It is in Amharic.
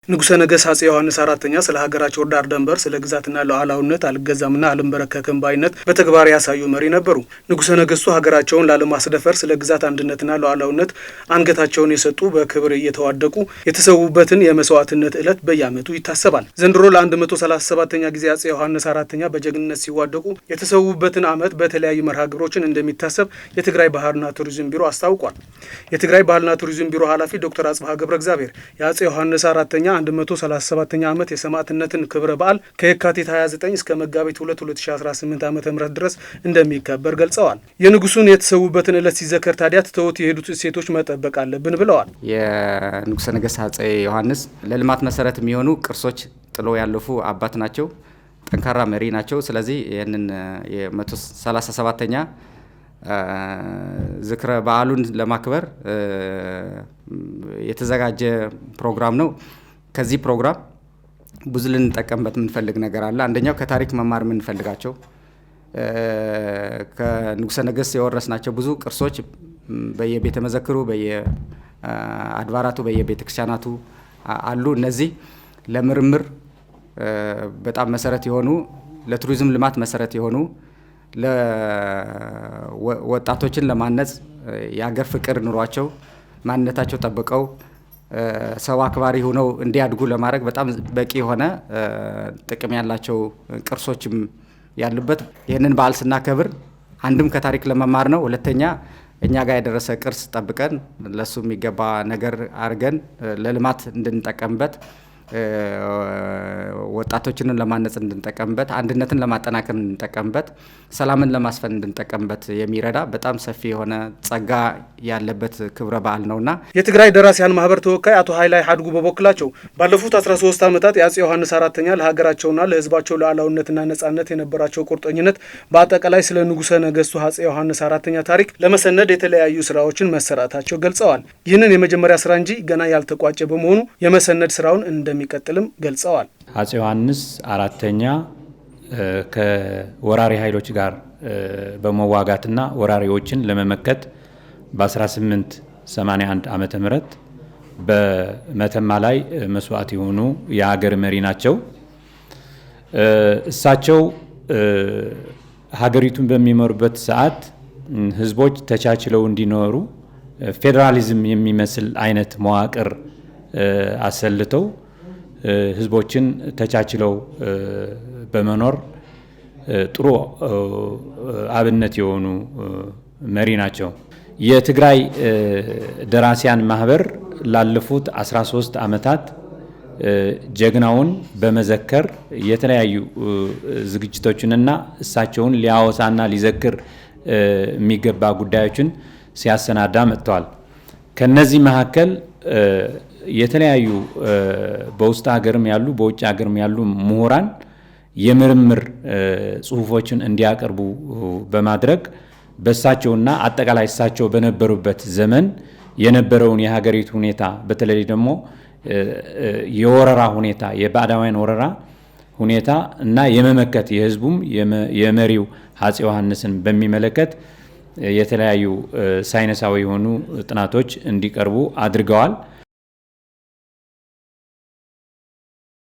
ንጉሠ ነገሥት አፄ ዮሐንስ አራተኛ ስለ ሀገራቸው ዳር ድንበር ስለ ግዛትና ሉዓላዊነት አልገዛምና አልንበረከክም ባይነት በተግባር ያሳዩ መሪ ነበሩ። ንጉሠ ነገሥቱ ሀገራቸውን ላለማስደፈር ስለ ግዛት አንድነትና ሉዓላዊነት አንገታቸውን የሰጡ በክብር እየተዋደቁ የተሰዉበትን የመስዋዕትነት ዕለት በየዓመቱ ይታሰባል። ዘንድሮ ለ137ኛ ጊዜ አፄ ዮሐንስ አራተኛ በጀግንነት ሲዋደቁ የተሰዉበትን ዓመት በተለያዩ መርሃ ግብሮችን እንደሚታሰብ የትግራይ ባህልና ቱሪዝም ቢሮ አስታውቋል። የትግራይ ባህልና ቱሪዝም ቢሮ ኃላፊ ዶክተር አጽብሃ ገብረ እግዚአብሔር የአፄ ዮሐንስ አራተኛ 137ኛ ዓመት የሰማዕትነትን ክብረ በዓል ከየካቲት 29 እስከ መጋቢት 2 2018 ዓ.ም ድረስ እንደሚከበር ገልጸዋል። የንጉሱን የተሰዉበትን ዕለት ሲዘከር ታዲያ ትተውት የሄዱት እሴቶች መጠበቅ አለብን ብለዋል። የንጉሠ ነገሥት አፄ ዮሐንስ ለልማት መሰረት የሚሆኑ ቅርሶች ጥሎ ያለፉ አባት ናቸው። ጠንካራ መሪ ናቸው። ስለዚህ ይህንን የ137ኛ ዝክረ በዓሉን ለማክበር የተዘጋጀ ፕሮግራም ነው። ከዚህ ፕሮግራም ብዙ ልንጠቀምበት የምንፈልግ ነገር አለ። አንደኛው ከታሪክ መማር የምንፈልጋቸው ከንጉሠ ነገሥት የወረስናቸው ብዙ ቅርሶች በየቤተ መዘክሩ፣ በየአድባራቱ፣ በየቤተ ክርስቲያናቱ አሉ። እነዚህ ለምርምር በጣም መሰረት የሆኑ ለቱሪዝም ልማት መሰረት የሆኑ ወጣቶችን ለማነጽ የሀገር ፍቅር ኑሯቸው ማንነታቸው ጠብቀው ሰው አክባሪ ሆነው እንዲያድጉ ለማድረግ በጣም በቂ የሆነ ጥቅም ያላቸው ቅርሶችም ያሉበት ይህንን በዓል ስናከብር አንድም ከታሪክ ለመማር ነው። ሁለተኛ እኛ ጋር የደረሰ ቅርስ ጠብቀን ለሱ የሚገባ ነገር አድርገን ለልማት እንድንጠቀምበት፣ ወጣቶችን ለማነጽ እንድንጠቀምበት፣ አንድነትን ለማጠናከር እንድንጠቀምበት፣ ሰላምን ለማስፈን እንድንጠቀምበት የሚረዳ በጣም ሰፊ የሆነ ጸጋ ያለበት ክብረ በዓል ነውና የትግራይ ደራሲያን ማህበር ተወካይ አቶ ኃይላይ ሀድጉ በበኩላቸው ባለፉት 13 ዓመታት የአፄ ዮሐንስ አራተኛ ለሀገራቸውና ለሕዝባቸው ሉዓላዊነትና ነጻነት የነበራቸው ቁርጠኝነት በአጠቃላይ ስለ ንጉሠ ነገሥቱ አፄ ዮሐንስ አራተኛ ታሪክ ለመሰነድ የተለያዩ ስራዎችን መሰራታቸው ገልጸዋል። ይህንን የመጀመሪያ ስራ እንጂ ገና ያልተቋጨ በመሆኑ የመሰነድ ስራውን እንደሚቀጥልም ገልጸዋል። አፄ ዮሐንስ አራተኛ ከወራሪ ኃይሎች ጋር በመዋጋትና ወራሪዎችን ለመመከት በ1881 ዓመተ ምህረት በመተማ ላይ መስዋዕት የሆኑ የሀገር መሪ ናቸው። እሳቸው ሀገሪቱን በሚመሩበት ሰዓት ህዝቦች ተቻችለው እንዲኖሩ ፌዴራሊዝም የሚመስል አይነት መዋቅር አሰልተው ህዝቦችን ተቻችለው በመኖር ጥሩ አብነት የሆኑ መሪ ናቸው። የትግራይ ደራሲያን ማህበር ላለፉት 13 ዓመታት ጀግናውን በመዘከር የተለያዩ ዝግጅቶችንና እሳቸውን ሊያወሳና ሊዘክር የሚገባ ጉዳዮችን ሲያሰናዳ መጥተዋል። ከነዚህ መካከል የተለያዩ በውስጥ ሀገርም ያሉ በውጭ ሀገርም ያሉ ምሁራን የምርምር ጽሁፎችን እንዲያቀርቡ በማድረግ በእሳቸውና አጠቃላይ እሳቸው በነበሩበት ዘመን የነበረውን የሀገሪቱ ሁኔታ በተለይ ደግሞ የወረራ ሁኔታ የባዕዳውያን ወረራ ሁኔታ እና የመመከት የህዝቡም የመሪው አፄ ዮሐንስን በሚመለከት የተለያዩ ሳይንሳዊ የሆኑ ጥናቶች እንዲቀርቡ አድርገዋል።